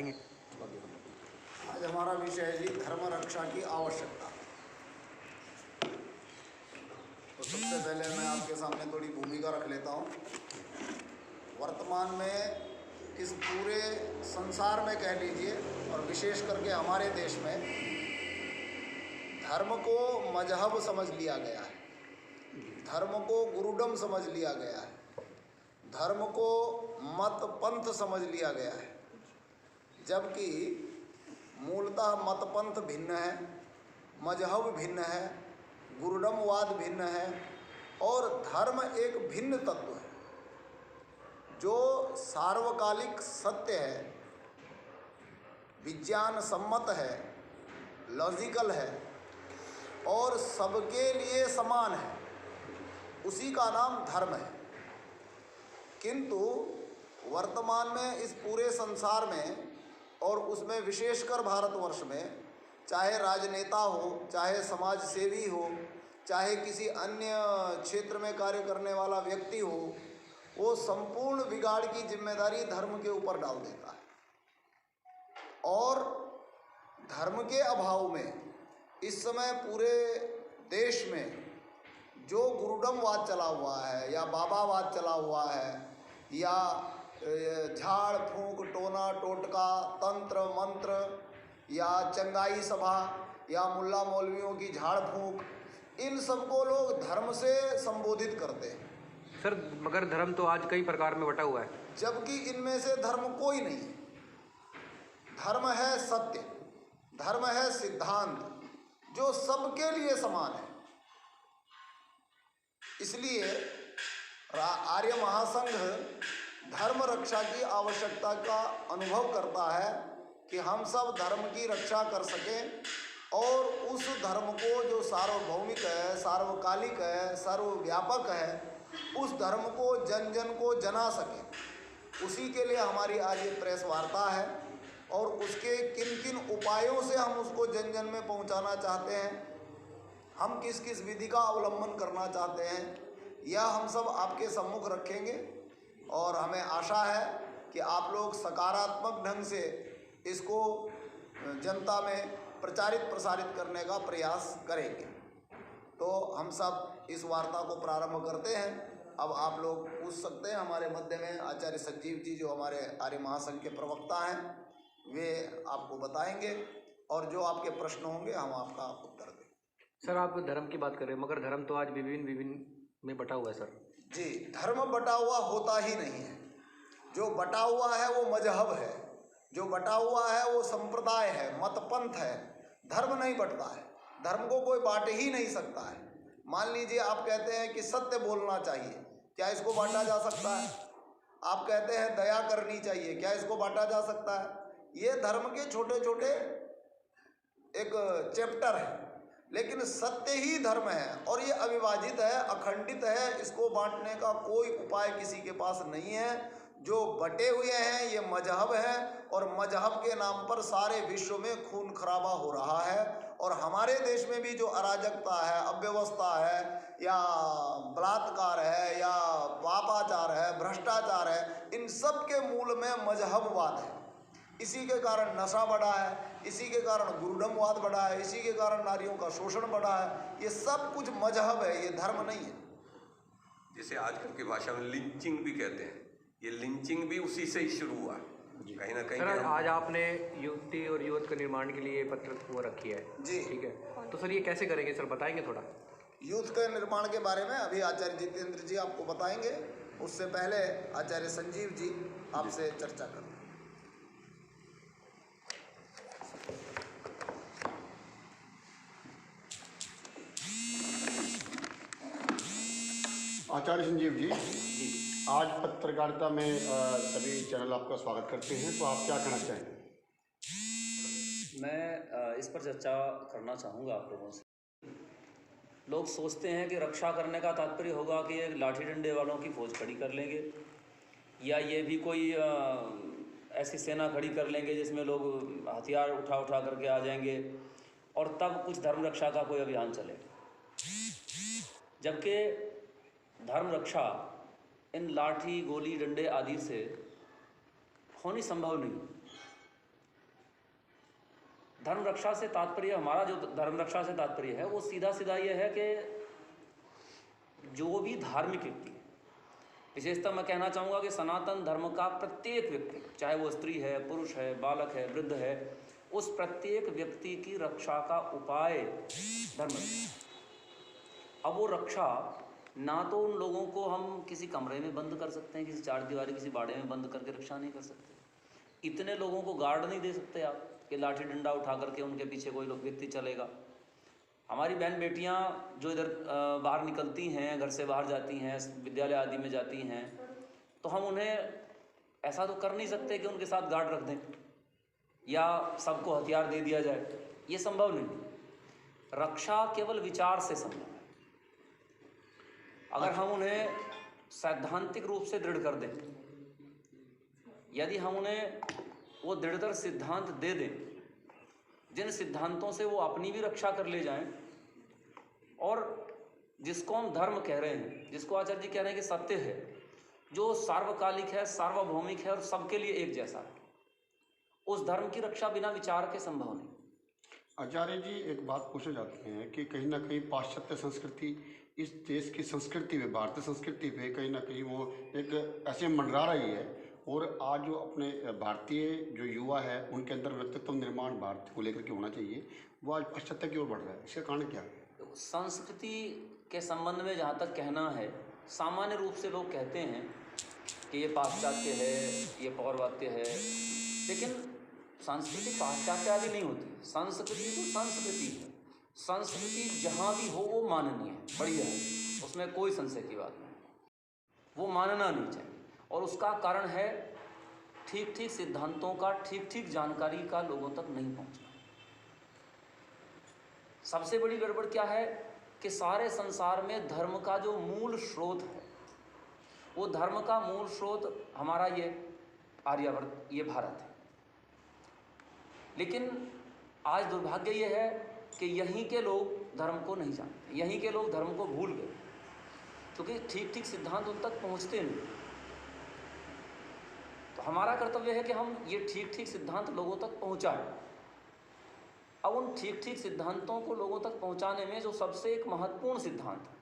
बताएंगे। आज हमारा विषय है जी धर्म रक्षा की आवश्यकता। तो सबसे पहले मैं आपके सामने थोड़ी भूमिका रख लेता हूँ। वर्तमान में इस पूरे संसार में कह लीजिए और विशेष करके हमारे देश में धर्म को मजहब समझ लिया गया है, धर्म को गुरुडम समझ लिया गया है, धर्म को मत पंथ समझ लिया गया है। जबकि मूलतः मत पंथ भिन्न है, मजहब भिन्न है, गुरुडमवाद भिन्न है और धर्म एक भिन्न तत्व है जो सार्वकालिक सत्य है, विज्ञान सम्मत है, लॉजिकल है और सबके लिए समान है। उसी का नाम धर्म है। किंतु वर्तमान में इस पूरे संसार में और उसमें विशेषकर भारतवर्ष में, चाहे राजनेता हो, चाहे समाज सेवी हो, चाहे किसी अन्य क्षेत्र में कार्य करने वाला व्यक्ति हो, वो संपूर्ण बिगाड़ की जिम्मेदारी धर्म के ऊपर डाल देता है। और धर्म के अभाव में इस समय पूरे देश में जो गुरुडमवाद चला हुआ है या बाबावाद चला हुआ है या झाड़ फूंक टोना टोटका तंत्र मंत्र या चंगाई सभा या मुल्ला मौलवियों की झाड़ फूंक, इन सबको लोग धर्म से संबोधित करते हैं। सर मगर धर्म तो आज कई प्रकार में बटा हुआ है, जबकि इनमें से धर्म कोई नहीं है। धर्म है सत्य, धर्म है सिद्धांत जो सबके लिए समान है। इसलिए आर्य महासंघ धर्म रक्षा की आवश्यकता का अनुभव करता है कि हम सब धर्म की रक्षा कर सकें और उस धर्म को जो सार्वभौमिक है, सार्वकालिक है, सर्वव्यापक है, उस धर्म को जन जन को जना सकें। उसी के लिए हमारी आज ये प्रेस वार्ता है और उसके किन किन उपायों से हम उसको जन जन में पहुंचाना चाहते हैं, हम किस किस विधि का अवलंबन करना चाहते हैं, यह हम सब आपके सम्मुख रखेंगे। और हमें आशा है कि आप लोग सकारात्मक ढंग से इसको जनता में प्रचारित प्रसारित करने का प्रयास करेंगे। तो हम सब इस वार्ता को प्रारंभ करते हैं। अब आप लोग पूछ सकते हैं। हमारे मध्य में आचार्य संजीव जी जो हमारे आर्य महासंघ के प्रवक्ता हैं, वे आपको बताएंगे और जो आपके प्रश्न होंगे हम आपका उत्तर देंगे। सर आप धर्म की बात कर रहे हैं मगर धर्म तो आज विभिन्न विभिन्न में बटा हुआ है। सर जी, धर्म बटा हुआ होता ही नहीं है। जो बटा हुआ है वो मजहब है, जो बटा हुआ है वो संप्रदाय है, मत पंथ है। धर्म नहीं बटता है, धर्म को कोई बांट ही नहीं सकता है। मान लीजिए आप कहते हैं कि सत्य बोलना चाहिए, क्या इसको बांटा जा सकता है? आप कहते हैं दया करनी चाहिए, क्या इसको बांटा जा सकता है? ये धर्म के छोटे छोटे एक चैप्टर है, लेकिन सत्य ही धर्म है और ये अविभाजित है, अखंडित है। इसको बांटने का कोई उपाय किसी के पास नहीं है। जो बटे हुए हैं ये मजहब हैं और मजहब के नाम पर सारे विश्व में खून खराबा हो रहा है। और हमारे देश में भी जो अराजकता है, अव्यवस्था है या बलात्कार है या पापाचार है, भ्रष्टाचार है, इन सब के मूल में मजहबवाद है। इसी के कारण नशा बढ़ा है, इसी के कारण गुरुडमवाद बढ़ा है, इसी के कारण नारियों का शोषण बढ़ा है। ये सब कुछ मजहब है, ये धर्म नहीं है। जिसे आजकल की भाषा में लिंचिंग भी कहते हैं, ये लिंचिंग भी उसी से ही शुरू हुआ है कहीं ना कहीं। सर आज आपने युवती और युवक के निर्माण के लिए पत्र वो रखी है जी, ठीक है, तो सर ये कैसे करेंगे? सर बताएंगे थोड़ा। यूथ के निर्माण के बारे में अभी आचार्य जितेंद्र जी आपको बताएंगे। उससे पहले आचार्य संजीव जी आपसे चर्चा करें। आचार्य संजीव जी, आज पत्रकारिता में सभी चैनल आपका स्वागत करते हैं, तो आप क्या कहना चाहेंगे? मैं इस पर चर्चा करना चाहूँगा आप लोगों से। लोग सोचते हैं कि रक्षा करने का तात्पर्य होगा कि ये लाठी डंडे वालों की फौज खड़ी कर लेंगे या ये भी कोई ऐसी सेना खड़ी कर लेंगे जिसमें लोग हथियार उठा उठा करके आ जाएंगे और तब कुछ धर्म रक्षा का कोई अभियान चले। जबकि धर्म रक्षा इन लाठी गोली डंडे आदि से होनी संभव नहीं। धर्म रक्षा से तात्पर्य, हमारा जो धर्म रक्षा से तात्पर्य है वो सीधा सीधा ये है कि जो भी धार्मिक व्यक्ति, विशेषतः मैं कहना चाहूँगा कि सनातन धर्म का प्रत्येक व्यक्ति, चाहे वो स्त्री है, पुरुष है, बालक है, वृद्ध है, उस प्रत्येक व्यक्ति की रक्षा का उपाय धर्म है। अब वो रक्षा ना तो उन लोगों को हम किसी कमरे में बंद कर सकते हैं, किसी चार दीवारी किसी बाड़े में बंद करके रक्षा नहीं कर सकते, इतने लोगों को गार्ड नहीं दे सकते आप कि लाठी डंडा उठा करके उनके पीछे कोई व्यक्ति चलेगा। हमारी बहन बेटियां जो इधर बाहर निकलती हैं, घर से बाहर जाती हैं, विद्यालय आदि में जाती हैं, तो हम उन्हें ऐसा तो कर नहीं सकते कि उनके साथ गार्ड रख दें या सबको हथियार दे दिया जाए, ये संभव नहीं। रक्षा केवल विचार से संभव है। अगर हम उन्हें सैद्धांतिक रूप से दृढ़ कर दें, यदि हम उन्हें वो दृढ़तर सिद्धांत दे दें जिन सिद्धांतों से वो अपनी भी रक्षा कर ले जाएं, और जिसको हम धर्म कह रहे हैं, जिसको आचार्य जी कह रहे हैं कि सत्य है, जो सार्वकालिक है, सार्वभौमिक है और सबके लिए एक जैसा है, उस धर्म की रक्षा बिना विचार के संभव नहीं। आचार्य जी, एक बात पूछना चाहते हैं कि कहीं ना कहीं पाश्चात्य संस्कृति इस देश की संस्कृति पे, भारतीय संस्कृति पे कहीं ना कहीं वो एक ऐसे मंडरा रही है, और आज जो अपने भारतीय जो युवा है उनके अंदर व्यक्तित्व निर्माण भारत को लेकर के होना चाहिए, वो आज पाश्चात्य की ओर बढ़ रहा है। इसका कारण क्या है? संस्कृति के संबंध में जहाँ तक कहना है, सामान्य रूप से लोग कहते हैं कि ये पाश्चात्य है, ये पौर्वात्य है, लेकिन संस्कृति पाश्चात्य आदि नहीं होती। संस्कृति तो संस्कृति है। संस्कृति जहाँ भी हो वो माननीय है, बढ़िया है, उसमें कोई संशय की बात नहीं, वो मानना नहीं चाहिए। और उसका कारण है ठीक ठीक सिद्धांतों का, ठीक ठीक जानकारी का लोगों तक नहीं पहुंचना। सबसे बड़ी गड़बड़ क्या है कि सारे संसार में धर्म का जो मूल स्रोत है, वो धर्म का मूल स्रोत हमारा ये आर्यावर्त, ये भारत है। लेकिन आज दुर्भाग्य ये है कि यहीं के लोग धर्म को नहीं जानते, यहीं के लोग धर्म को भूल गए, क्योंकि ठीक ठीक सिद्धांत उन तक पहुंचते नहीं। तो हमारा कर्तव्य है कि हम ये ठीक ठीक सिद्धांत लोगों तक पहुंचाएं। अब उन ठीक ठीक सिद्धांतों को लोगों तक पहुंचाने में जो सबसे एक महत्वपूर्ण सिद्धांत है,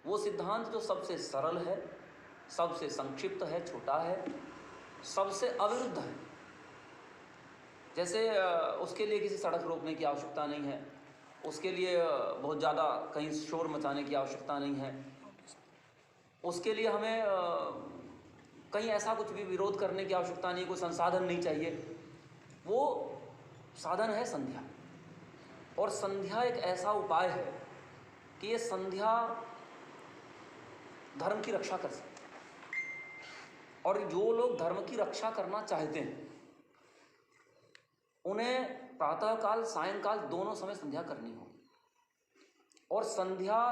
वो सिद्धांत जो सबसे सरल है, सबसे संक्षिप्त है, छोटा है, सबसे अविरुद्ध है। जैसे उसके लिए किसी सड़क रोकने की आवश्यकता नहीं है, उसके लिए बहुत ज़्यादा कहीं शोर मचाने की आवश्यकता नहीं है, उसके लिए हमें कहीं ऐसा कुछ भी विरोध करने की आवश्यकता नहीं, कोई संसाधन नहीं चाहिए। वो साधन है संध्या। और संध्या एक ऐसा उपाय है कि ये संध्या धर्म की रक्षा कर सकती है। और जो लोग धर्म की रक्षा करना चाहते हैं उन्हें प्रातःकाल सायंकाल दोनों समय संध्या करनी होगी, और संध्या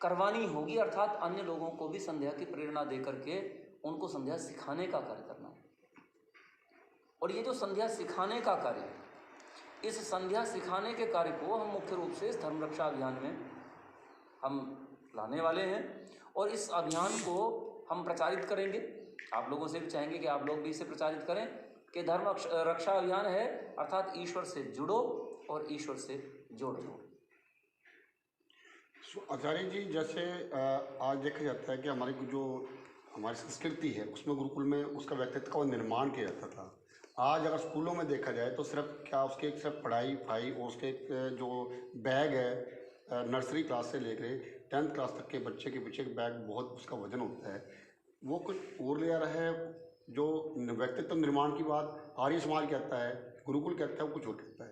करवानी होगी, अर्थात अन्य लोगों को भी संध्या की प्रेरणा दे करके उनको संध्या सिखाने का कार्य करना है। और ये जो संध्या सिखाने का कार्य है, इस संध्या सिखाने के कार्य को हम मुख्य रूप से इस धर्म रक्षा अभियान में हम लाने वाले हैं, और इस अभियान को हम प्रचारित करेंगे। आप लोगों से भी चाहेंगे कि आप लोग भी इसे प्रचारित करें कि धर्म रक्षा अभियान है, अर्थात ईश्वर से जुड़ो और ईश्वर से जोड़ लो। आचार्य जी, जैसे आज देखा जाता है कि हमारी संस्कृति है उसमें गुरुकुल में उसका व्यक्तित्व का निर्माण किया जाता था। आज अगर स्कूलों में देखा जाए तो उसके सिर्फ पढ़ाई और उसके एक जो बैग है, नर्सरी क्लास से लेकर 10th क्लास तक के बच्चे के पीछे बैग बहुत उसका वजन होता है, वो कुछ और ले आ रहा है। जो व्यक्तित्व निर्माण की बात आर्य समाज कहता है, गुरुकुल कहता है, वो कुछ और कहता है।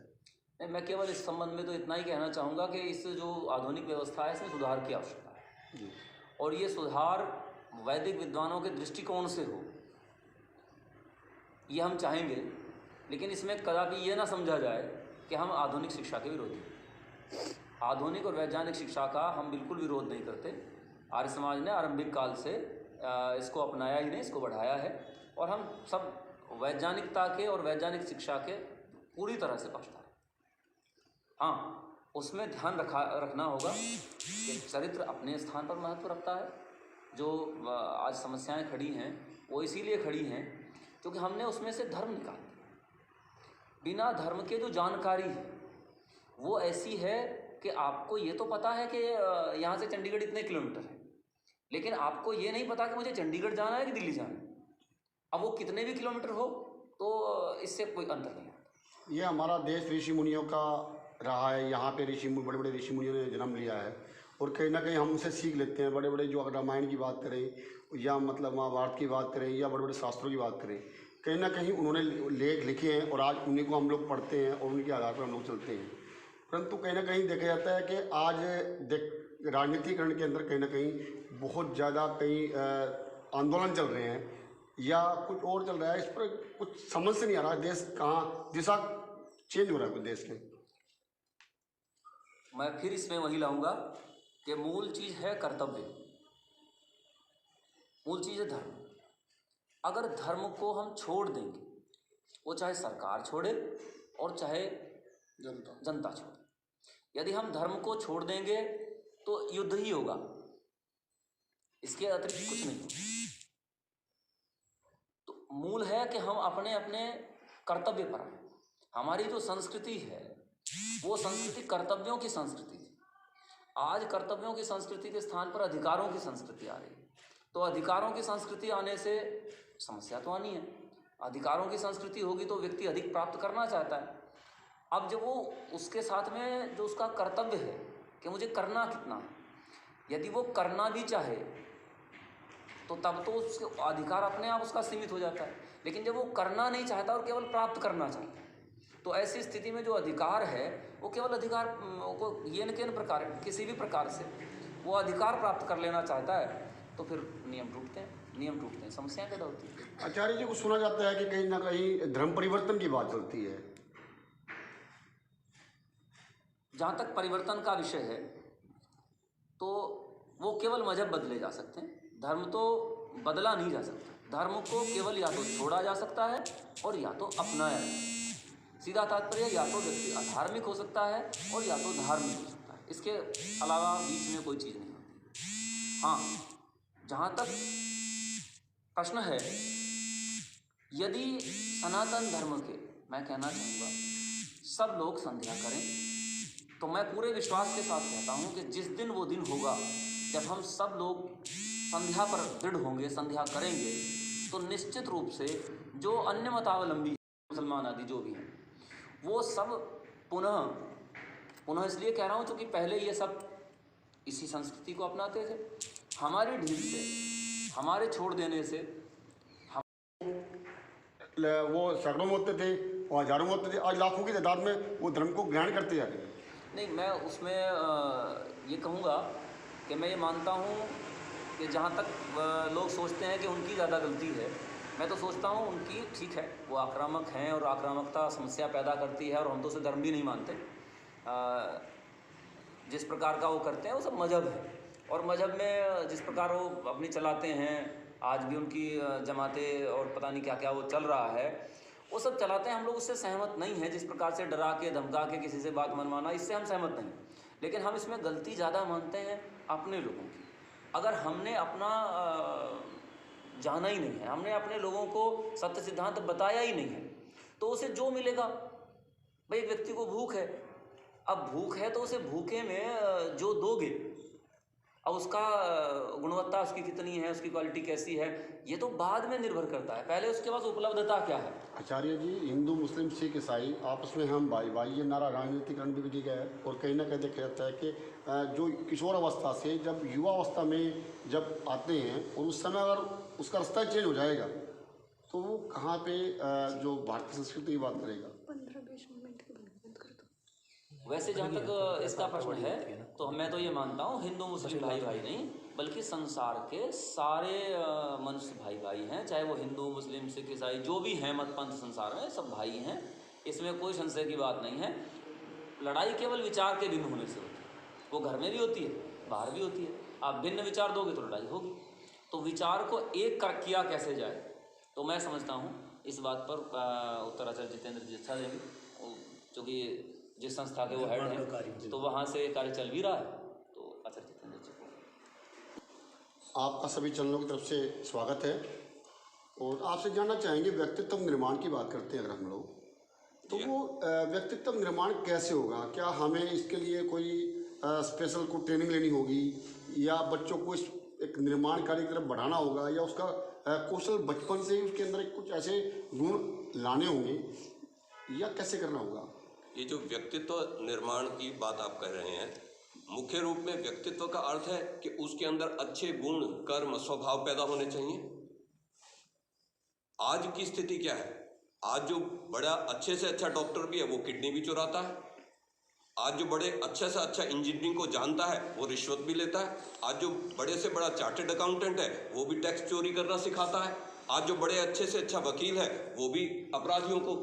नहीं, मैं केवल इस संबंध में तो इतना ही कहना चाहूँगा कि इस जो आधुनिक व्यवस्था है इसमें सुधार की आवश्यकता है जी। और ये सुधार वैदिक विद्वानों के दृष्टिकोण से हो, ये हम चाहेंगे। लेकिन इसमें कदापि ये ना समझा जाए कि हम आधुनिक शिक्षा के विरोधी हैं। आधुनिक और वैज्ञानिक शिक्षा का हम बिल्कुल विरोध नहीं करते। आर्य समाज ने आरंभिक काल से इसको अपनाया ही नहीं, इसको बढ़ाया है, और हम सब वैज्ञानिकता के और वैज्ञानिक शिक्षा के पूरी तरह से पक्षधर हैं। हाँ, उसमें ध्यान रखना होगा कि चरित्र अपने स्थान पर महत्व रखता है। जो आज समस्याएं खड़ी हैं वो इसीलिए खड़ी हैं क्योंकि हमने उसमें से धर्म निकाल दिया। बिना धर्म के जो जानकारी है वो ऐसी है कि आपको ये तो पता है कि यहाँ से चंडीगढ़ इतने किलोमीटर है, लेकिन आपको ये नहीं पता कि मुझे चंडीगढ़ जाना है कि दिल्ली जाना है। अब वो कितने भी किलोमीटर हो तो इससे कोई अंतर नहीं आता। ये हमारा देश ऋषि मुनियों का रहा है, यहाँ पे बड़े बड़े ऋषि मुनियों ने जन्म लिया है और कहीं ना कहीं हम उनसे सीख लेते हैं। बड़े बड़े जो अगर रामायण की बात करें या मतलब महाभारत की बात करें या बड़े बड़े शास्त्रों की बात करें, कहीं ना कहीं उन्होंने लेख लिखे हैं और आज उन्हीं को हम लोग पढ़ते हैं और उनके आधार पर हम लोग चलते हैं। परंतु कहीं ना कहीं देखा जाता है कि आज राजनीतिकरण के अंदर कहीं ना कहीं बहुत ज़्यादा कई आंदोलन चल रहे हैं या कुछ और चल रहा है, इस पर कुछ समझ से नहीं आ रहा देश कहाँ दिशा चेंज हो रहा है कुछ देश के। मैं फिर इसमें वही लाऊंगा कि मूल चीज़ है कर्तव्य, मूल चीज़ है धर्म। अगर धर्म को हम छोड़ देंगे, वो चाहे सरकार छोड़े और चाहे जनता छोड़े, यदि हम धर्म को छोड़ देंगे तो युद्ध ही होगा, इसके अतिरिक्त कुछ नहीं होगा। तो मूल है कि हम अपने अपने कर्तव्य पर हैं। हमारी जो संस्कृति है वो संस्कृति कर्तव्यों की संस्कृति है। आज कर्तव्यों की संस्कृति के स्थान पर अधिकारों की संस्कृति आ रही है। तो अधिकारों की संस्कृति आने से समस्या तो आनी है। अधिकारों की संस्कृति होगी तो व्यक्ति अधिक प्राप्त करना चाहता है। अब जब वो उसके साथ में जो उसका कर्तव्य है कि मुझे करना कितना है, यदि वो करना भी चाहे तो तब तो उसके अधिकार अपने आप उसका सीमित हो जाता है। लेकिन जब वो करना नहीं चाहता और केवल प्राप्त करना चाहता है, तो ऐसी स्थिति में जो अधिकार है वो केवल अधिकार को येन केन प्रकार किसी भी प्रकार से वो अधिकार प्राप्त कर लेना चाहता है, तो फिर नियम टूटते हैं, समस्याएं पैदा होती हैं। आचार्य जी को सुना जाता है कि कहीं ना कहीं धर्म परिवर्तन की बात चलती है। जहाँ तक परिवर्तन का विषय है तो वो केवल मजहब बदले जा सकते हैं, धर्म तो बदला नहीं जा सकता। धर्म को केवल या तो छोड़ा जा सकता है और या तो अपनाया जा सकता है। सीधा तात्पर्य या तो व्यक्ति अधार्मिक हो सकता है और या तो धार्मिक हो सकता है, इसके अलावा बीच में कोई चीज़ नहीं होती। हाँ, जहाँ तक प्रश्न है, यदि सनातन धर्म के, मैं कहना चाहूँगा सब लोग संध्या करें, तो मैं पूरे विश्वास के साथ कहता हूँ कि जिस दिन वो दिन होगा जब हम सब लोग संध्या पर दृढ़ होंगे, संध्या करेंगे, तो निश्चित रूप से जो अन्य मतावलंबी मुसलमान आदि जो भी हैं वो सब पुनः इसलिए कह रहा हूँ क्योंकि पहले ये सब इसी संस्कृति को अपनाते थे। हमारी ढील से, हमारे छोड़ देने से वो सैकड़ों में होते थे और हजारों में होते थे, आज लाखों की तादाद में वो धर्म को ग्रहण करते जा रहे हैं। नहीं, मैं उसमें ये कहूँगा कि मैं ये मानता हूँ कि जहाँ तक लोग सोचते हैं कि उनकी ज़्यादा गलती है, मैं तो सोचता हूँ उनकी ठीक है। वो आक्रामक हैं और आक्रामकता समस्या पैदा करती है और हम तो उसे धर्म भी नहीं मानते। जिस प्रकार का वो करते हैं वो सब मजहब है, और मजहब में जिस प्रकार वो अपनी चलाते हैं, आज भी उनकी जमातें और पता नहीं क्या क्या वो चल रहा है, वो सब चलाते हैं। हम लोग उससे सहमत नहीं हैं। जिस प्रकार से डरा के धमका के किसी से बात मनवाना, इससे हम सहमत नहीं। लेकिन हम इसमें गलती ज़्यादा मानते हैं अपने लोगों की। अगर हमने अपना जाना ही नहीं है, हमने अपने लोगों को सत्य सिद्धांत बताया ही नहीं है, तो उसे जो मिलेगा, भाई एक व्यक्ति को भूख है, अब भूख है तो उसे भूखे में जो दोगे, अब उसका गुणवत्ता उसकी कितनी है, उसकी क्वालिटी कैसी है, ये तो बाद में निर्भर करता है, पहले उसके पास उपलब्धता क्या है। आचार्य जी, हिंदू मुस्लिम सिख ईसाई आपस में हम भाई भाई ये नारा राजनीतिकरण भी दिया गया है। और कहीं ना कहीं देखा जाता है कि जो किशोर अवस्था से जब युवा अवस्था में जब आते हैं और उस समय अगर उसका रास्ता चेंज हो जाएगा तो वो कहाँ पे जो भारतीय संस्कृति की बात करेगा। 15-20 मिनट के बाद कर दो। वैसे जहाँ तक इसका प्रश्न है तो मैं तो ये मानता हूँ हिंदू मुस्लिम भाई भाई नहीं, बल्कि संसार के सारे मनुष्य भाई भाई हैं, चाहे वो हिंदू मुस्लिम सिख ईसाई जो भी हैं, मत पंथ संसार में सब भाई हैं, इसमें कोई संशय की बात नहीं है। लड़ाई केवल विचार के भिन्न होने से होती है, वो घर में भी होती है, बाहर भी होती है। आप भिन्न विचार दोगे तो लड़ाई होगी। तो विचार को एक कर किया कैसे जाए, तो मैं समझता हूँ इस बात पर उत्तराचार्य जितेंद्र जी अच्छा देंगे, क्योंकि जिस संस्था के वो हेड हैं, तो वहाँ से कार्य चल भी रहा है। तो आचार्य जितेंद्र जी को आपका सभी चैनलों की तरफ से स्वागत है। और आपसे जानना चाहेंगे, व्यक्तित्व निर्माण की बात करते हैं अगर हम लोग, तो वो व्यक्तित्व निर्माण कैसे होगा? क्या हमें इसके लिए कोई स्पेशल को ट्रेनिंग लेनी होगी, या बच्चों को इस एक निर्माण कार्य की तरफ बढ़ाना होगा, या उसका कौशल बचपन से ही उसके अंदर कुछ ऐसे गुण लाने होंगे, या कैसे करना होगा? ये जो व्यक्तित्व निर्माण की बात आप कर रहे हैं, मुख्य रूप में व्यक्तित्व का अर्थ है कि उसके अंदर अच्छे गुण, कर्म, स्वभाव पैदा होने चाहिए। आज की स्थिति क्या है? आज जो बड़ा अच्छे से अच्छा डॉक्टर भी है वो किडनी भी चुराता है। आज जो बड़े अच्छे से अच्छा इंजीनियरिंग को जानता है वो रिश्वत भी लेता है। आज जो बड़े से बड़ा चार्टर्ड अकाउंटेंट है वो भी टैक्स चोरी करना सिखाता है। आज जो बड़े अच्छे से अच्छा वकील है वो भी अपराधियों को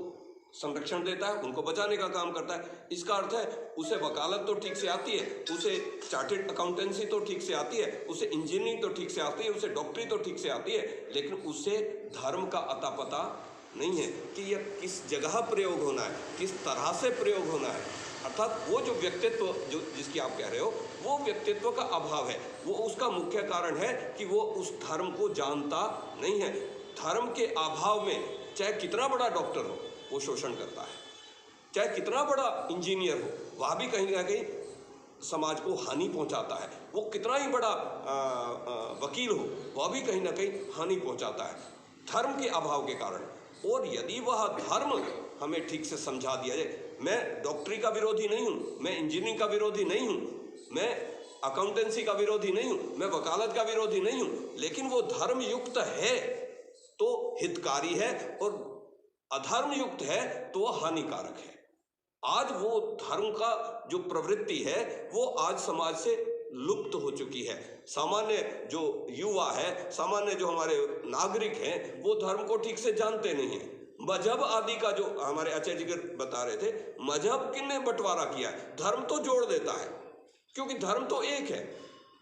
संरक्षण देता है, उनको बचाने का काम करता है। इसका अर्थ है उसे वकालत तो ठीक से आती है, उसे चार्टर्ड अकाउंटेंसी तो ठीक से आती है, उसे इंजीनियरिंग तो ठीक से आती है, उसे डॉक्टरी तो ठीक से आती है, लेकिन उसे धर्म का अता पता नहीं है कि यह किस जगह प्रयोग होना है, किस तरह से प्रयोग होना है। अर्थात वो जो व्यक्तित्व जो जिसकी आप कह रहे हो, वो व्यक्तित्व का अभाव है। वो उसका मुख्य कारण है कि वो उस धर्म को जानता नहीं है। धर्म के अभाव में चाहे कितना बड़ा डॉक्टर हो वो शोषण करता है, चाहे कितना बड़ा इंजीनियर हो वह भी कहीं ना कहीं समाज को हानि पहुंचाता है, वो कितना ही बड़ा वकील हो वह भी कहीं ना कहीं हानि पहुंचाता है धर्म के अभाव के कारण। और यदि वह धर्म हमें ठीक से समझा दिया जाए, मैं डॉक्टरी का विरोधी नहीं हूँ, मैं इंजीनियरिंग का विरोधी नहीं हूँ, मैं अकाउंटेंसी का विरोधी नहीं हूँ, मैं वकालत का विरोधी नहीं हूँ, लेकिन वो धर्म युक्त है तो हितकारी है और अधर्म युक्त है तो वह हानिकारक है। आज वो धर्म का जो प्रवृत्ति है वो आज समाज से लुप्त हो चुकी है। सामान्य जो युवा है, सामान्य जो हमारे नागरिक हैं, वो धर्म को ठीक से जानते नहीं हैं। मजहब आदि का जो हमारे आचार्य जी बता रहे थे, मजहब किसने बंटवारा किया है? धर्म तो जोड़ देता है, क्योंकि धर्म तो एक है।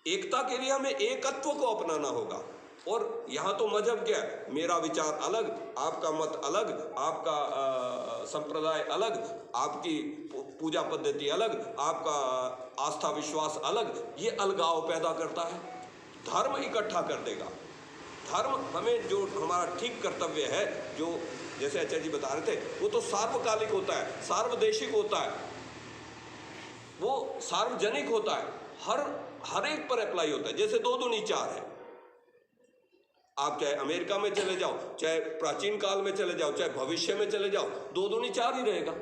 एकता के लिए हमें एकत्व को अपनाना होगा। और यहाँ तो मजहब क्या है? मेरा विचार अलग, आपका मत अलग, आपका संप्रदाय अलग, आपकी पूजा पद्धति अलग, आपका आस्था विश्वास अलग, ये अलगाव पैदा करता है। धर्म इकट्ठा कर देगा। धर्म हमें जो हमारा ठीक कर्तव्य है, जो जैसे आचार्य जी बता रहे थे, वो तो सार्वकालिक होता है, सार्वदेशिक होता है, वो सार्वजनिक होता है, हर एक पर अप्लाई होता है। जैसे 2 दूनी 4 है। आप चाहे अमेरिका में चले जाओ, चाहे प्राचीन काल में चले जाओ, चाहे भविष्य में चले जाओ, 2 दूनी 4 ही रहेगा।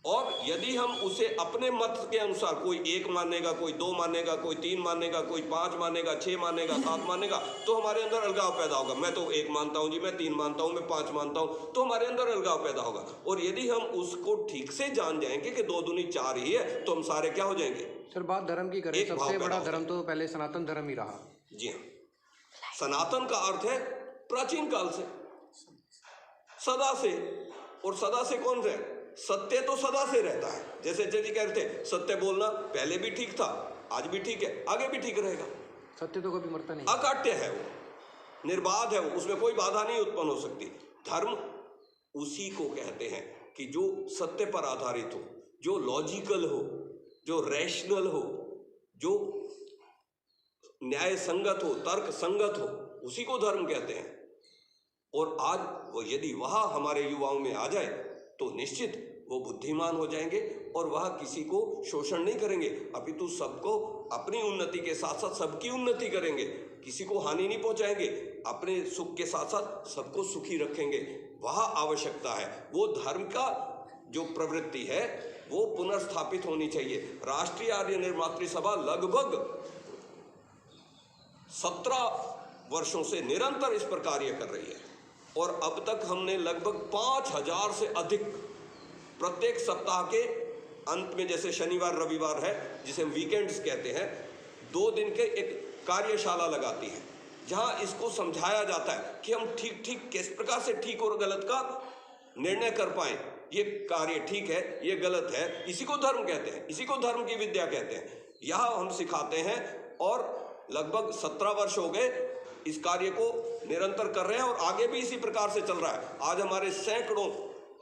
और यदि हम उसे अपने मत के अनुसार, कोई 1 मानेगा, कोई 2 मानेगा, कोई 3 मानेगा, कोई 5 मानेगा, 6 मानेगा, 7 मानेगा, तो हमारे अंदर अलगाव पैदा होगा। मैं तो 1 मानता हूं जी, मैं 3 मानता हूं, मैं 5 मानता हूं, तो हमारे अंदर अलगाव पैदा होगा। और यदि हम उसको ठीक से जान जाएंगे कि 2 दूनी 4 ही है, तो हम सारे क्या हो जाएंगे? सर बात धर्म की करें, सबसे बड़ा धर्म तो पहले सनातन धर्म ही रहा। जी हाँ, सनातन का अर्थ है प्राचीन काल से, सदा से। और सदा से कौन से? सत्य तो सदा से रहता है। जैसे जी कह रहे थे, सत्य बोलना पहले भी ठीक था, आज भी ठीक है, आगे भी ठीक रहेगा। सत्य तो कभी मरता नहीं, अकाट्य है, वो निर्बाध है, वो उसमें कोई बाधा नहीं उत्पन्न हो सकती। धर्म उसी को कहते हैं कि जो सत्य पर आधारित हो, जो लॉजिकल हो, जो रैशनल हो, जो न्याय संगत हो, तर्क संगत हो, उसी को धर्म कहते हैं। और आज वो यदि वह हमारे युवाओं में आ जाए तो निश्चित वो बुद्धिमान हो जाएंगे और वह किसी को शोषण नहीं करेंगे, अपितु सबको अपनी उन्नति के साथ साथ सबकी उन्नति करेंगे, किसी को हानि नहीं पहुंचाएंगे, अपने सुख के साथ साथ सबको सुखी रखेंगे। वह आवश्यकता है। वो धर्म का जो प्रवृत्ति है वो पुनर्स्थापित होनी चाहिए। राष्ट्रीय आर्य निर्मात्री सभा लगभग 17 वर्षों से निरंतर इस पर कार्य कर रही है और अब तक हमने लगभग 5000 से अधिक प्रत्येक सप्ताह के अंत में, जैसे शनिवार रविवार है जिसे हम वीकेंड्स कहते हैं, 2 दिन के एक कार्यशाला लगाती है जहां इसको समझाया जाता है कि हम ठीक किस प्रकार से ठीक और गलत का निर्णय कर पाएं। ये कार्य ठीक है, ये गलत है, इसी को धर्म कहते हैं, इसी को धर्म की विद्या कहते हैं। यह हम सिखाते हैं और लगभग 17 वर्ष हो गए इस कार्य को निरंतर कर रहे हैं और आगे भी इसी प्रकार से चल रहा है। आज हमारे सैकड़ों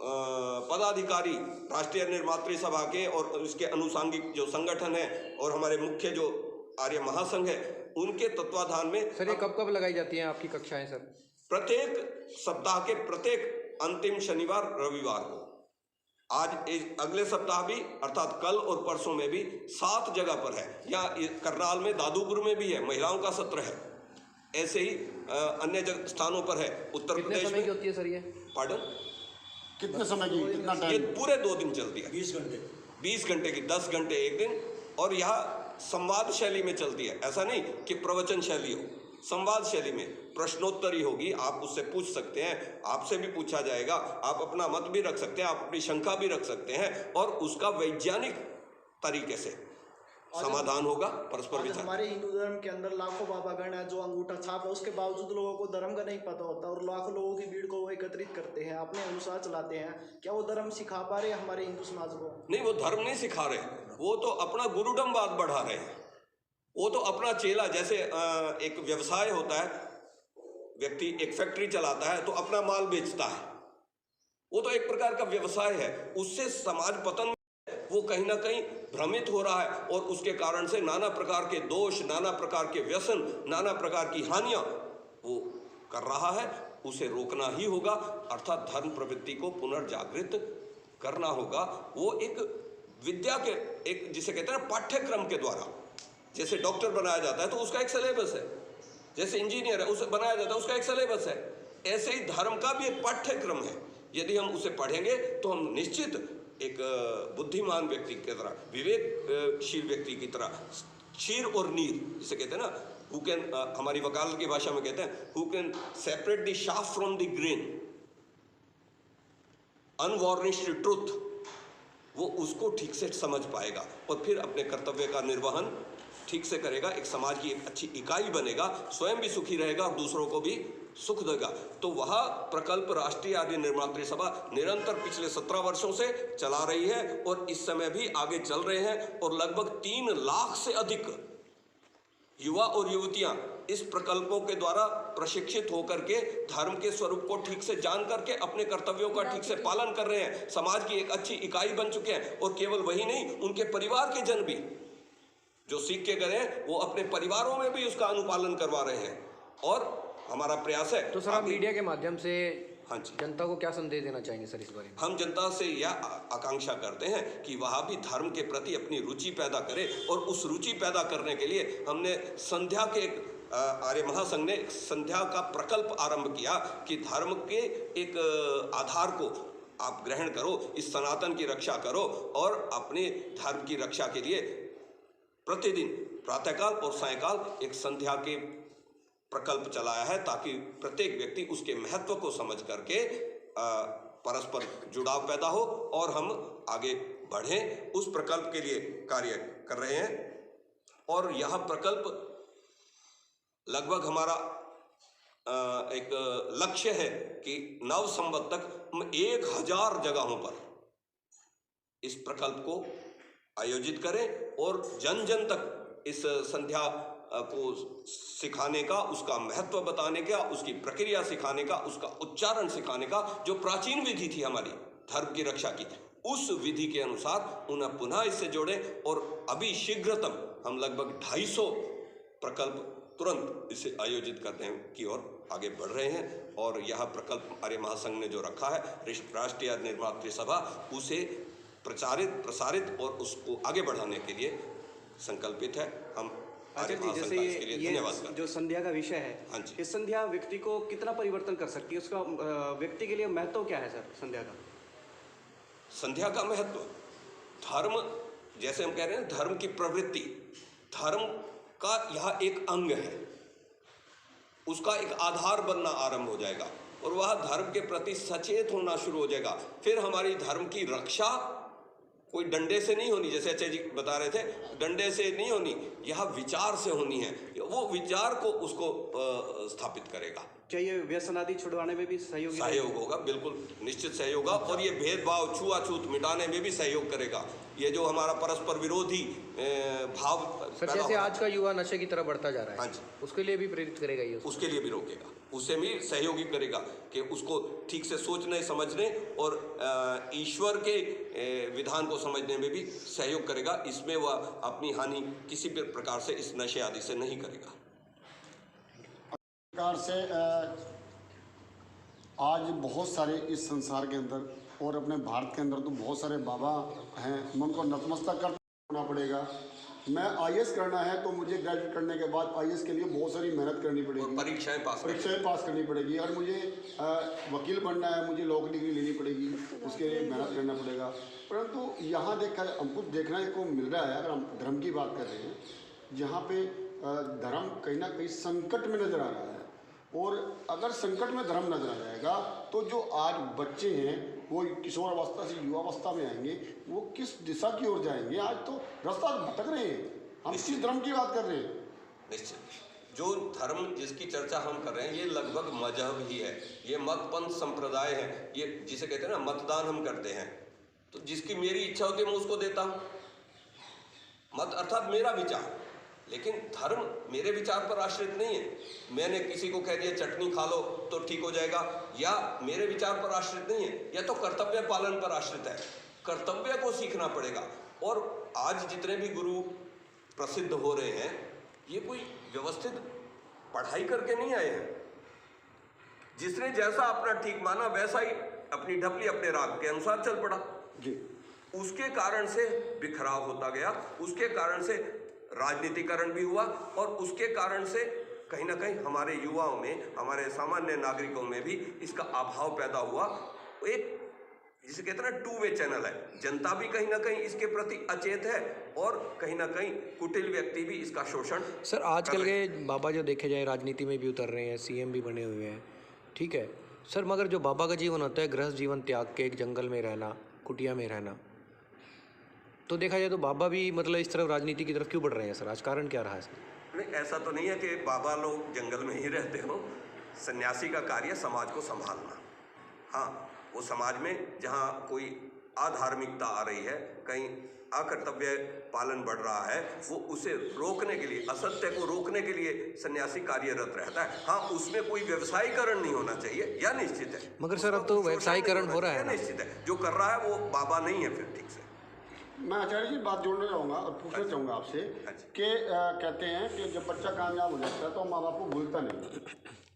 पदाधिकारी राष्ट्रीय निर्मात्री सभा के और इसके अनुसांगिक जो संगठन है और हमारे मुख्य जो आर्य महासंघ है उनके तत्वाधान में। सर ये कब लगाई जाती हैं आपकी कक्षाएं? सर प्रत्येक सप्ताह के प्रत्येक अंतिम शनिवार रविवार को, आज अगले सप्ताह भी अर्थात कल और परसों में भी 7 जगह पर है। यहाँ करनाल में दादूपुर में भी है, महिलाओं का सत्र है। ऐसे ही अन्य स्थानों पर है। उत्तर प्रदेश में होती है सर ये? पार्डन, कितने समय की, कितना ये टाइम? पूरे 2 दिन चलती है। 20 घंटे की, 10 घंटे एक दिन। और यहाँ संवाद शैली में चलती है, ऐसा नहीं कि प्रवचन शैली हो, संवाद शैली में प्रश्नोत्तरी होगी। आप उससे पूछ सकते हैं, आपसे भी पूछा जाएगा, आप अपना मत भी रख सकते हैं, आप अपनी शंका भी रख सकते हैं, और उसका वैज्ञानिक तरीके से समाधान होगा, परस्पर विचार। हमारे हिंदू धर्म के अंदर लाखों बाबागण है जो अंगूठा छाप है, उसके बावजूद लोगों को धर्म का नहीं पता होता और लाखों लोगों की भीड़ को वो एकत्रित करते हैं, अपने अनुसार चलाते हैं। क्या वो धर्म सिखा पा रहे हैं हमारे हिंदू समाज को? नहीं, वो धर्म नहीं सिखा रहे, वो तो अपना गुरुडमवाद बढ़ा रहे हैं। वो तो अपना चेला, जैसे एक व्यवसाय होता है, व्यक्ति एक फैक्ट्री चलाता है तो अपना माल बेचता है, वो तो एक प्रकार का व्यवसाय है। उससे समाज पतन, वो कहीं ना कहीं भ्रमित हो रहा है और उसके कारण से नाना प्रकार के दोष, नाना प्रकार के व्यसन, नाना प्रकार की हानियां वो कर रहा है। उसे रोकना ही होगा, अर्थात धर्म प्रवृत्ति को पुनर्जागृत करना होगा। वो एक विद्या के, एक जिसे कहते हैं ना पाठ्यक्रम के द्वारा, जैसे डॉक्टर बनाया जाता है तो उसका एक सिलेबस है, जैसे इंजीनियर है उसे बनाया जाता है उसका एक सिलेबस है, ऐसे ही धर्म का भी एक पाठ्यक्रम है। यदि हम उसे पढ़ेंगे तो हम निश्चित एक बुद्धिमान व्यक्ति की तरह, विवेकशील व्यक्ति की तरह, क्षीर और नीर जिसे कहते हैं ना, हु कैन, हमारी वकालत की भाषा में कहते हैं, who can separate the shaft from the grain, unvarnished truth, वो उसको ठीक से समझ पाएगा और फिर अपने कर्तव्य का निर्वहन ठीक से करेगा, एक समाज की एक अच्छी इकाई बनेगा, स्वयं भी सुखी रहेगा और दूसरों को भी सुख देगा। तो वह प्रकल्प राष्ट्रीय आर्य निर्मात्री सभा निरंतर पिछले 17 वर्षों से चला रही है और इस समय भी आगे चल रहे हैं, और लगभग 3 लाख से अधिक युवा और युवतियां इस प्रकल्पों के द्वारा प्रशिक्षित होकर के धर्म के स्वरूप को ठीक से जान करके अपने कर्तव्यों का ठीक से पालन कर रहे हैं, समाज की एक अच्छी इकाई बन चुके हैं। और केवल वही नहीं, उनके परिवार के जन भी जो सीख के गए हैं वो अपने परिवारों में भी उसका अनुपालन करवा रहे हैं, और हमारा प्रयास है। तो सर आप मीडिया के माध्यम से हाँ जी, जनता को क्या संदेश देना चाहेंगे सर इस बारे में? हम जनता से यह आकांक्षा करते हैं कि वह भी धर्म के प्रति अपनी रुचि पैदा करे, और उस रुचि पैदा करने के लिए हमने संध्या के आर्य महासंघ ने संध्या का प्रकल्प आरंभ किया कि धर्म के एक आधार को आप ग्रहण करो, इस सनातन की रक्षा करो, और अपने धर्म की रक्षा के लिए प्रतिदिन प्रातःकाल और सायंकाल एक संध्या के प्रकल्प चलाया है, ताकि प्रत्येक व्यक्ति उसके महत्व को समझ करके परस्पर जुड़ाव पैदा हो और हम आगे बढ़ें। उस प्रकल्प के लिए कार्य कर रहे हैं, और यह प्रकल्प लगभग हमारा एक लक्ष्य है कि नव संवत तक हम 1000 जगहों पर इस प्रकल्प को आयोजित करें और जन जन तक इस संध्या को सिखाने का, उसका महत्व बताने का, उसकी प्रक्रिया सिखाने का, उसका उच्चारण सिखाने का, जो प्राचीन विधि थी हमारी धर्म की रक्षा की, उस विधि के अनुसार उन्हें पुनः इससे जोड़ें। और अभी शीघ्रतम हम लगभग 250 प्रकल्प तुरंत इसे आयोजित करने की ओर आगे बढ़ रहे हैं, और यह प्रकल्प आर्य महासंघ ने जो रखा है राष्ट्रीय निर्मात्री सभा, उसे प्रचारित, प्रसारित और उसको आगे बढ़ाने के लिए संकल्पित है। हम आचार्य जी, जैसे ये जो संध्या का विषय है, हाँ जी, इस संध्या व्यक्ति को कितना परिवर्तन कर सकती है? उसका व्यक्ति के लिए महत्व क्या है सर संध्या का? संध्या का महत्व, धर्म, जैसे हम कह रहे हैं धर्म की प्रवृत्ति, धर्म का यह एक अंग है, उसका एक आधार बनना आरंभ हो जाएगा और वह धर्म के प्रति सचेत होना शुरू हो जाएगा। फिर हमारी धर्म की रक्षा कोई डंडे से नहीं होनी, जैसे आचार्य जी बता रहे थे, डंडे से नहीं होनी, यह विचार से होनी है। वो विचार को उसको स्थापित करेगा। क्या ये व्यसन आदि छुड़वाने में भी सहयोग होगा? बिल्कुल निश्चित सहयोग होगा, और ये भेदभाव, छुआछूत मिटाने में भी सहयोग करेगा। ये जो हमारा परस्पर विरोधी भाव सर, जैसे आज का युवा नशे की तरफ बढ़ता जा रहा है, हाँ जी, उसके लिए भी प्रेरित करेगा ये, उसके लिए भी रोकेगा, उसे भी सहयोगी करेगा कि उसको ठीक से सोचने, समझने और ईश्वर के विधान को समझने में भी सहयोग करेगा। इसमें वह अपनी हानि किसी भी प्रकार से इस नशे आदि से नहीं करेगा। प्रकार से आज बहुत सारे इस संसार के अंदर और अपने भारत के अंदर तो बहुत सारे बाबा हैं, मन को नतमस्तक करना पड़ेगा। मैं आईएएस करना है तो मुझे ग्रेजुएट करने के बाद आईएएस के लिए बहुत सारी मेहनत करनी पड़ेगी, परीक्षाएं पास करनी पड़ेगी। अगर मुझे वकील बनना है, मुझे लॉ की डिग्री लेनी पड़ेगी, उसके लिए मेहनत करना पड़ेगा। परंतु यहाँ देखा हमको देखने को मिल रहा है, अगर हम धर्म की बात कर रहे हैं, जहाँ पे धर्म कहीं ना कहीं संकट में नज़र आ रहा है। और अगर संकट में धर्म नजर आ जाएगा तो जो आज बच्चे हैं वो किशोर अवस्था से युवावस्था में आएंगे, वो किस दिशा की ओर जाएंगे? आज तो रास्ता भटक रहे हैं। हम किस धर्म की बात कर रहे हैं? निश्चित जो धर्म जिसकी चर्चा हम कर रहे हैं ये लगभग मजहब ही है, ये मतपंथ संप्रदाय है, ये जिसे कहते हैं ना मतदान हम करते हैं, तो जिसकी मेरी इच्छा होती है मैं उसको देता हूँ मत, अर्थात मेरा विचार। लेकिन धर्म मेरे विचार पर आश्रित नहीं है। मैंने किसी को कह दिया चटनी खा लो तो ठीक हो जाएगा, या मेरे विचार पर आश्रित नहीं है, या तो कर्तव्य पालन पर आश्रित है। कर्तव्य को सीखना पड़ेगा। और आज जितने भी गुरु प्रसिद्ध हो रहे हैं ये कोई व्यवस्थित पढ़ाई करके नहीं आए हैं। जिसने जैसा अपना ठीक माना वैसा ही अपनी ढपली अपने राग के अनुसार चल पड़ा जी। उसके कारण से बिखराव होता गया, उसके कारण से राजनीतिकरण भी हुआ, और उसके कारण से कहीं ना कहीं हमारे युवाओं में, हमारे सामान्य नागरिकों में भी इसका अभाव पैदा हुआ। एक जिसे कहते हैं ना टू वे चैनल है, जनता भी कहीं ना कहीं इसके प्रति अचेत है और कहीं ना कहीं कुटिल व्यक्ति भी इसका शोषण। सर आजकल के बाबा जो देखे जाए राजनीति में भी उतर रहे हैं, सीएम भी बने हुए हैं, ठीक है सर, मगर जो बाबा का जीवन होता है गृहस्थ जीवन त्याग के एक जंगल में रहना, कुटिया में रहना, तो देखा जाए तो बाबा भी मतलब इस तरफ राजनीति की तरफ क्यों बढ़ रहे हैं सर? आज कारण क्या रहा है सर? नहीं, ऐसा तो नहीं है कि बाबा लोग जंगल में ही रहते हो। सन्यासी का कार्य समाज को संभालना। हाँ, वो समाज में जहाँ कोई अधार्मिकता आ रही है, कहीं अकर्तव्य पालन बढ़ रहा है, वो उसे रोकने के लिए, असत्य को रोकने के लिए सन्यासी कार्यरत रहता है। हाँ, उसमें कोई व्यवसायीकरण नहीं होना चाहिए, यह निश्चित है। मगर सर अब तो व्यवसायीकरण हो रहा है ना? निश्चित है, जो कर रहा है वो बाबा नहीं है फिर ठीक से। मैं आचार्य जी बात जोड़ना चाहूँगा और पूछना चाहूँगा आपसे कि कहते हैं कि जब बच्चा कामयाब हो जाता है तो माँ बाप को भूलता नहीं।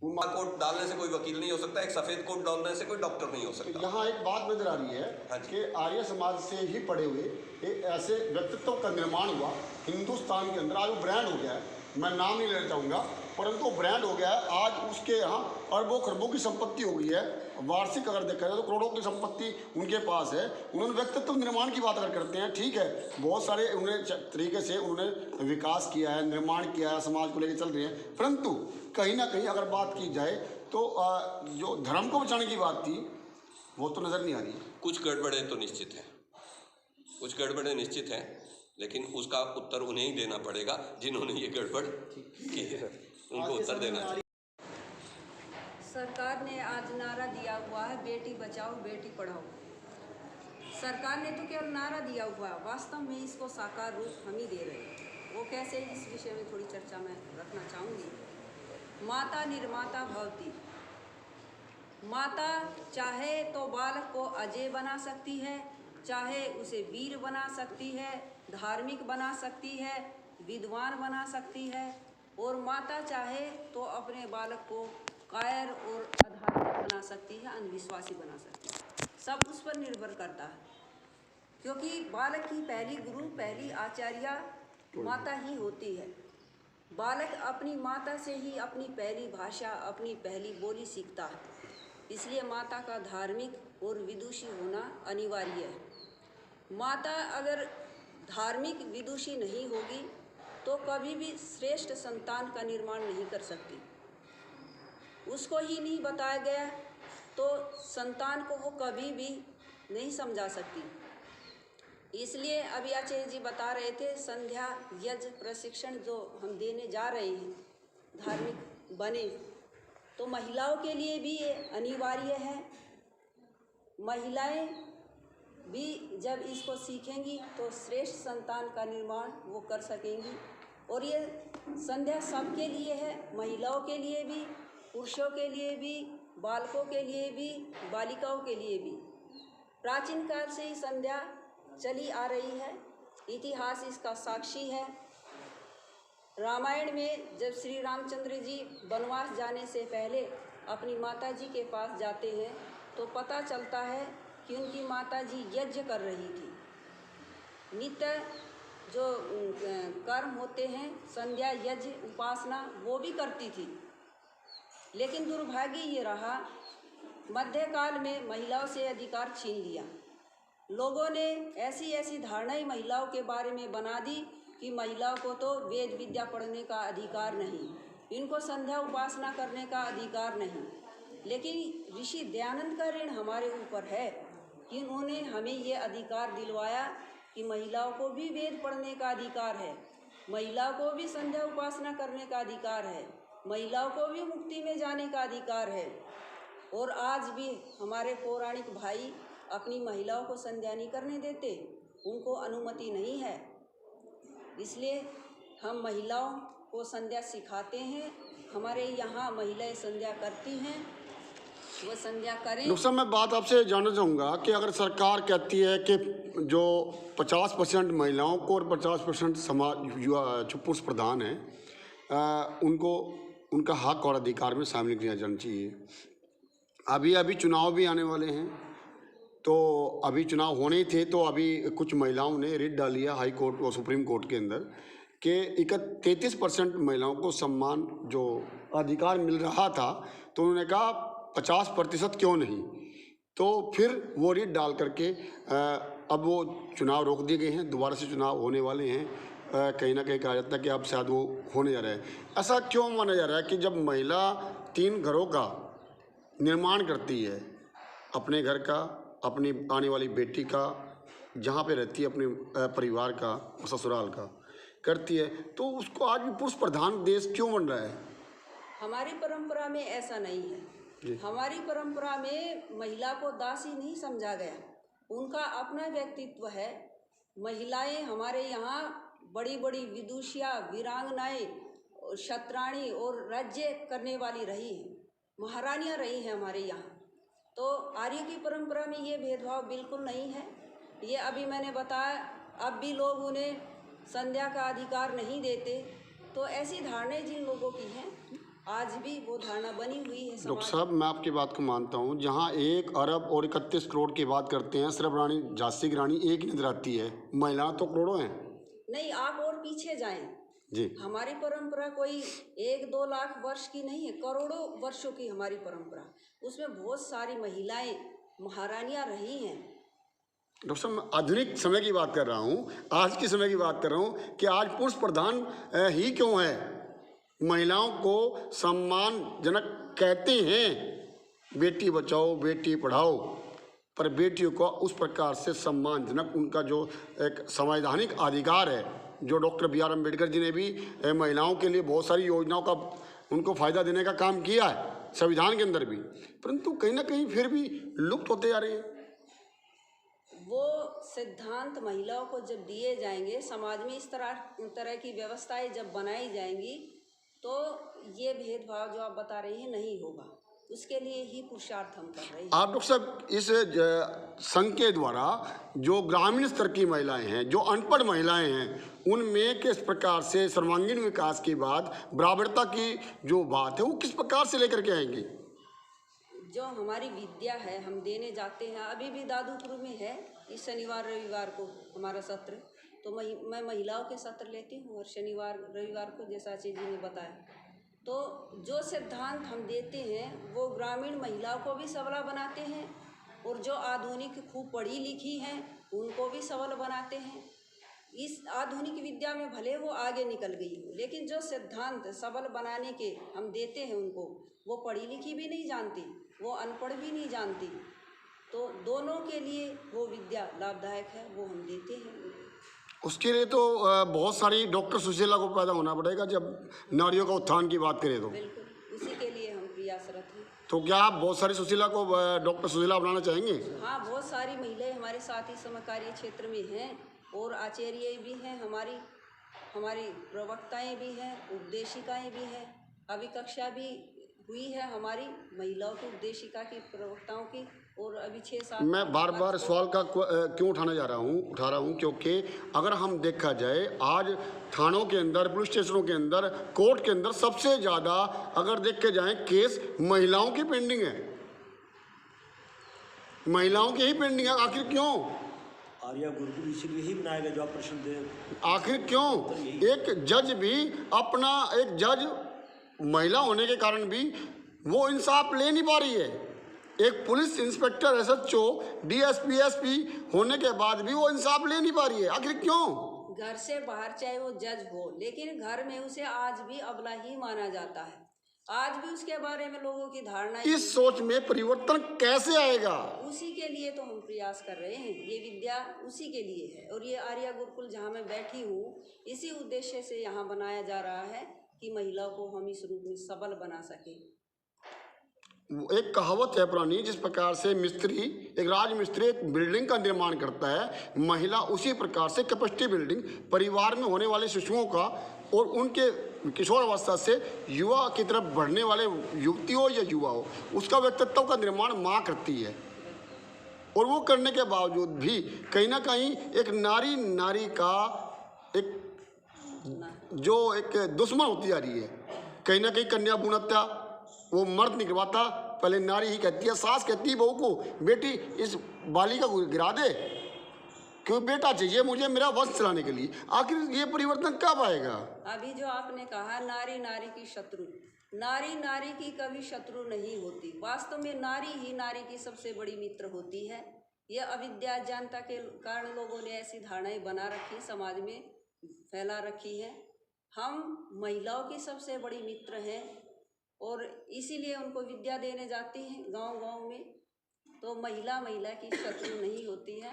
वो कोट डालने से कोई वकील नहीं हो सकता, एक सफेद कोट डालने से कोई डॉक्टर नहीं हो सकता। यहाँ एक बात नजर आ रही है कि आर्य समाज से ही पढ़े हुए एक ऐसे व्यक्तित्व का निर्माण हुआ हिंदुस्तान के अंदर। आज वो ब्रांड हो गया है, मैं नाम नहीं लेना चाहूँगा, परंतु ब्रांड हो गया है। आज उसके यहाँ अरबों खरबों की संपत्ति हो गई है, वार्षिक अगर देखा जाए तो करोड़ों की संपत्ति उनके पास है। उन्होंने व्यक्तित्व निर्माण की बात अगर करते हैं, ठीक है, बहुत सारे उन्होंने तरीके से उन्होंने विकास किया है, निर्माण किया है, समाज को लेकर चल रहे हैं, परंतु कहीं ना कहीं अगर बात की जाए तो जो धर्म को बचाने की बात थी वो तो नज़र नहीं आ रही। कुछ गड़बड़े तो निश्चित हैं, कुछ गड़बड़े निश्चित हैं, लेकिन उसका उत्तर उन्हें ही देना पड़ेगा जिन्होंने ये गड़बड़ की है, उनको उत्तर देना चाहिए। सरकार ने आज नारा दिया हुआ है बेटी बचाओ बेटी पढ़ाओ। सरकार ने तो केवल नारा दिया हुआ है, वास्तव में इसको साकार रूप हम ही दे रहे हैं। वो कैसे, इस विषय में थोड़ी चर्चा मैं रखना चाहूँगी। माता निर्माता भवती। माता चाहे तो बालक को अजय बना सकती है, चाहे उसे वीर बना सकती है, धार्मिक बना सकती है, विद्वान बना सकती है, और माता चाहे तो अपने बालक को कायर और अधार्मिक बना सकती है, अंधविश्वासी बना सकती है। सब उस पर निर्भर करता है, क्योंकि बालक की पहली गुरु, पहली आचार्य माता ही होती है। बालक अपनी माता से ही अपनी पहली भाषा, अपनी पहली बोली सीखता है। इसलिए माता का धार्मिक और विदुषी होना अनिवार्य है। माता अगर धार्मिक विदुषी नहीं होगी तो कभी भी श्रेष्ठ संतान का निर्माण नहीं कर सकती। उसको ही नहीं बताया गया तो संतान को वो कभी भी नहीं समझा सकती। इसलिए अभी आचार्य जी बता रहे थे, संध्या यज्ञ प्रशिक्षण जो हम देने जा रहे हैं धार्मिक बने, तो महिलाओं के लिए भी ये अनिवार्य है। महिलाएं भी जब इसको सीखेंगी तो श्रेष्ठ संतान का निर्माण वो कर सकेंगी। और ये संध्या सबके लिए है, महिलाओं के लिए भी, पुरुषों के लिए भी, बालकों के लिए भी, बालिकाओं के लिए भी। प्राचीन काल से ही संध्या चली आ रही है, इतिहास इसका साक्षी है। रामायण में जब श्री रामचंद्र जी वनवास जाने से पहले अपनी माताजी के पास जाते हैं तो पता चलता है कि उनकी माताजी यज्ञ कर रही थी। नित्य जो कर्म होते हैं, संध्या, यज्ञ, उपासना, वो भी करती थी। लेकिन दुर्भाग्य ये रहा, मध्यकाल में महिलाओं से अधिकार छीन लिया। लोगों ने ऐसी ऐसी धारणाएं महिलाओं के बारे में बना दी कि महिलाओं को तो वेद विद्या पढ़ने का अधिकार नहीं, इनको संध्या उपासना करने का अधिकार नहीं। लेकिन ऋषि दयानंद का ऋण हमारे ऊपर है कि उन्होंने हमें ये अधिकार दिलवाया कि महिलाओं को भी वेद पढ़ने का अधिकार है, महिलाओं को भी संध्या उपासना करने का अधिकार है, महिलाओं को भी मुक्ति में जाने का अधिकार है। और आज भी हमारे पौराणिक भाई अपनी महिलाओं को संध्या नहीं करने देते, उनको अनुमति नहीं है। इसलिए हम महिलाओं को संध्या सिखाते हैं। हमारे यहाँ महिलाएं संध्या करती हैं, वो संध्या करें। डॉक्टर साहब, मैं बात आपसे जानना चाहूँगा कि अगर सरकार कहती है कि जो 50% महिलाओं को और 50% समाज जो पुरुष प्रधान हैं उनको उनका हक और अधिकार में शामिल किया जाना चाहिए। अभी चुनाव भी आने वाले हैं, तो अभी चुनाव होने ही थे, तो अभी कुछ महिलाओं ने रिट डाली है हाई कोर्ट और सुप्रीम कोर्ट के अंदर कि 33% महिलाओं को सम्मान जो अधिकार मिल रहा था, तो उन्होंने कहा 50% क्यों नहीं। तो फिर वो रिट डाल करके अब वो चुनाव रोक दिए गए हैं, दोबारा से चुनाव होने वाले हैं। कहीं ना कहीं कहा जाता है कि अब शायद वो होने जा रहा है। ऐसा क्यों माना जा रहा है कि जब महिला 3 घरों का निर्माण करती है, अपने घर का, अपनी आने वाली बेटी का, जहाँ पे रहती है अपने परिवार का, ससुराल का करती है, तो उसको आज भी पुरुष प्रधान देश क्यों बन रहा है? हमारी परंपरा में ऐसा नहीं है। हमारी परंपरा में महिला को दासी नहीं समझा गया, उनका अपना व्यक्तित्व है। महिलाएं हमारे यहाँ बड़ी बड़ी विदुषिया, वीरांगनाएं, क्षत्राणी और राज्य करने वाली रही हैं, महारानियां रही हैं हमारे यहाँ। तो आर्य की परंपरा में ये भेदभाव बिल्कुल नहीं है। ये अभी मैंने बताया, अब भी लोग उन्हें संध्या का अधिकार नहीं देते। तो ऐसी धारणाएं जिन लोगों की हैं, आज भी वो धारणा बनी हुई है समाज। डॉक्टर साहब, मैं आपकी बात को मानता हूँ। जहाँ 1 अरब और 31 करोड़ की बात करते हैं, सिर्फ रानी झांसी की रानी एक नजर आती है, महिला तो करोड़ों हैं। नहीं, आप और पीछे जाएं जी। हमारी परंपरा कोई 1-2 लाख वर्ष की नहीं है, करोड़ों वर्षों की हमारी परंपरा। उसमें बहुत सारी महिलाएं महारानियां रही हैं। डॉक्टर साहब, मैं आधुनिक समय की बात कर रहा हूँ, आज के समय की बात कर रहा हूँ कि आज पुरुष प्रधान ही क्यों है। महिलाओं को सम्मानजनक कहते हैं, बेटी बचाओ बेटी पढ़ाओ, पर बेटियों को उस प्रकार से सम्मानजनक उनका जो एक संवैधानिक अधिकार है, जो डॉक्टर BR अम्बेडकर जी ने भी महिलाओं के लिए बहुत सारी योजनाओं का उनको फ़ायदा देने का काम किया है संविधान के अंदर भी, परंतु कहीं ना कहीं फिर भी लुप्त होते जा रहे हैं। वो सिद्धांत महिलाओं को जब दिए जाएंगे, समाज में इस तरह की व्यवस्थाएं जब बनाई जाएंगी, तो ये भेदभाव जो आप बता रही हैं नहीं होगा। उसके लिए ही पुरुषार्थ हम कर रहे हैं। आप डॉक्टर साहब, इस संघ के द्वारा जो ग्रामीण स्तर की महिलाएं हैं, जो अनपढ़ महिलाएं हैं, उनमें किस प्रकार से सर्वांगीण विकास की बात, बराबरता की जो बात है, वो किस प्रकार से लेकर के आएंगे? जो हमारी विद्या है हम देने जाते हैं, अभी भी दादूपुर में है, इस शनिवार रविवार को हमारा सत्र, तो मैं महिलाओं के सत्र लेती हूँ और शनिवार रविवार को, जैसा आचार्य जी ने बताया, तो जो सिद्धांत हम देते हैं वो ग्रामीण महिलाओं को भी सबला बनाते हैं, और जो आधुनिक खूब पढ़ी लिखी हैं उनको भी सबल बनाते हैं। इस आधुनिक विद्या में भले वो आगे निकल गई हो, लेकिन जो सिद्धांत सबल बनाने के हम देते हैं उनको, वो पढ़ी लिखी भी नहीं जानती, वो अनपढ़ भी नहीं जानती, तो दोनों के लिए वो विद्या लाभदायक है, वो हम देते हैं। उसके लिए तो बहुत सारी डॉक्टर सुशीला को पैदा होना पड़ेगा, जब नारियों का उत्थान की बात करें तो। बिल्कुल, उसी के लिए हम प्रयासरत हैं। तो क्या आप बहुत सारी सुशीला को डॉक्टर सुशीला बनाना चाहेंगे? हाँ, बहुत सारी महिलाएं हमारे साथ ही समकालीय क्षेत्र में हैं, और आचार्य भी हैं, हमारी प्रवक्ताएं भी हैं, उपदेशिकाएं भी हैं। अभी कक्षा भी हुई है हमारी महिलाओं की उपदेशिका की, प्रवक्ताओं की। और अभी 6-7 मैं बार बार सवाल का क्यों उठा रहा हूँ क्योंकि अगर हम देखा जाए आज थानों के अंदर, पुलिस स्टेशनों के अंदर, कोर्ट के अंदर सबसे ज़्यादा अगर देखे जाए केस महिलाओं की पेंडिंग है, महिलाओं की ही पेंडिंग है। आखिर क्यों? आर्या गुरुकुल इसलिए ही बनाया गया जो आप प्रश्न दे। आखिर क्यों? एक जज भी अपना, एक जज महिला होने के कारण भी वो इंसाफ ले नहीं पा रही है। एक police inspector, SHO, DSP, SP होने के बाद भी वो इंसाफ ले नहीं पा रही है। आखिर क्यों? घर से बाहर चाहे वो जज हो, लेकिन घर में उसे आज भी अबला ही माना जाता है। आज भी उसके बारे में लोगों की धारणा, इस सोच में परिवर्तन कैसे आएगा? उसी के लिए तो हम प्रयास कर रहे हैं। ये विद्या उसी के लिए है और ये आर्या गुरुकुल जहाँ मैं बैठी हूँ, इसी उद्देश्य से यहाँ बनाया जा रहा है कि महिलाओं को हम इस रूप में सबल बना सके। एक कहावत है पुरानी, जिस प्रकार से मिस्त्री, एक राजमिस्त्री एक बिल्डिंग का निर्माण करता है, महिला उसी प्रकार से कैपेसिटी बिल्डिंग परिवार में होने वाले शिशुओं का और उनके किशोर अवस्था से युवा की तरफ बढ़ने वाले युवती हो या युवा हो, उसका व्यक्तित्व का निर्माण माँ करती है। और वो करने के बावजूद भी कहीं ना कहीं एक नारी का एक जो एक दुश्मन होती जा रही है। कहीं ना कहीं कन्या भ्रूण हत्या वो मर्द नहीं करवाता, पहले नारी ही कहती है, सास कहती है बहू को, बेटी इस बालिका को गिरा दे, क्यों बेटा चाहिए मुझे मेरा वंश चलाने के लिए। आखिर ये परिवर्तन कब आएगा? अभी जो आपने कहा नारी नारी की शत्रु, नारी नारी की कभी शत्रु नहीं होती। वास्तव में नारी ही नारी की सबसे बड़ी मित्र होती है। यह अविद्या जानता के कारण लोगों ने ऐसी धारणाएं बना रखी, समाज में फैला रखी है। हम महिलाओं की सबसे बड़ी मित्र हैं और इसीलिए उनको विद्या देने जाती हैं गांव-गांव में। तो महिला की शत्रु नहीं होती है।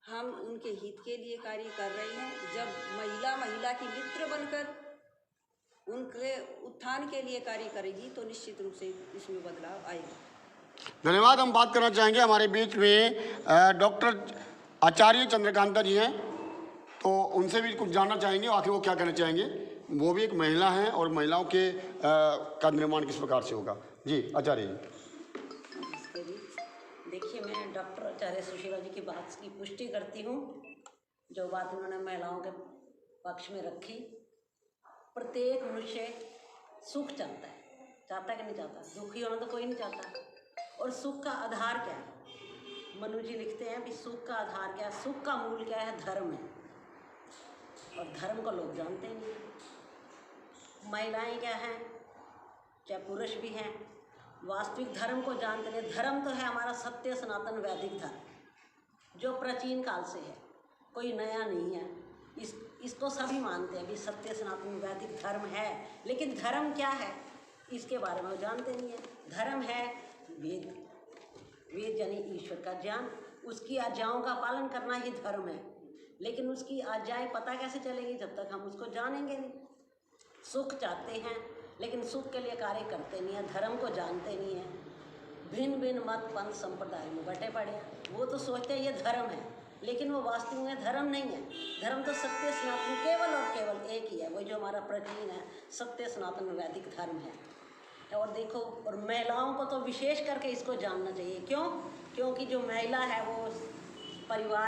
हम उनके हित के लिए कार्य कर रहे हैं। जब महिला की मित्र बनकर उनके उत्थान के लिए कार्य करेगी तो निश्चित रूप से इसमें बदलाव आएगा। धन्यवाद। हम बात करना चाहेंगे, हमारे बीच में डॉक्टर आचार्य चंद्रकांता जी हैं, तो उनसे भी कुछ जानना चाहेंगे आखिर वो क्या कहना चाहेंगे। वो भी एक महिला हैं और महिलाओं के का निर्माण किस प्रकार से होगा। जी आचार्य जी। देखिए, मैं डॉक्टर आचार्य सुशीला जी की बात की पुष्टि करती हूँ, जो बात उन्होंने महिलाओं के पक्ष में रखी। प्रत्येक मनुष्य सुख चाहता है, चाहता कि नहीं चाहता? दुखी होना तो कोई नहीं चाहता। और सुख का आधार क्या है? मनु जी लिखते हैं कि सुख का आधार क्या है? सुख का मूल क्या है? धर्म है। और धर्म को लोग जानते नहीं। महिलाएं क्या हैं, चाहे पुरुष भी हैं, वास्तविक धर्म को जानते नहीं। धर्म तो है हमारा सत्य सनातन वैदिक धर्म, जो प्राचीन काल से है, कोई नया नहीं है। इसको सभी मानते हैं कि सत्य सनातन वैदिक धर्म है। लेकिन धर्म क्या है इसके बारे में वो जानते नहीं है। धर्म है वेद, वेद यानी ईश्वर का ज्ञान, उसकी आज्ञाओं का पालन करना ही धर्म है। लेकिन उसकी आज्ञाएं पता कैसे चलेंगी जब तक हम उसको जानेंगे नहीं। सुख चाहते हैं लेकिन सुख के लिए कार्य करते नहीं है, धर्म को जानते नहीं है। भिन्न भिन्न मत पंथ संप्रदाय में बटे पड़े हैं। वो तो सोचते हैं ये धर्म है, लेकिन वो वास्तव में धर्म नहीं है। धर्म तो सत्य सनातन केवल और केवल एक ही है, वो जो हमारा प्राचीन है सत्य सनातन वैदिक धर्म है। और देखो, और महिलाओं को तो विशेष करके इसको जानना चाहिए। क्यों? क्योंकि जो महिला है वो परिवार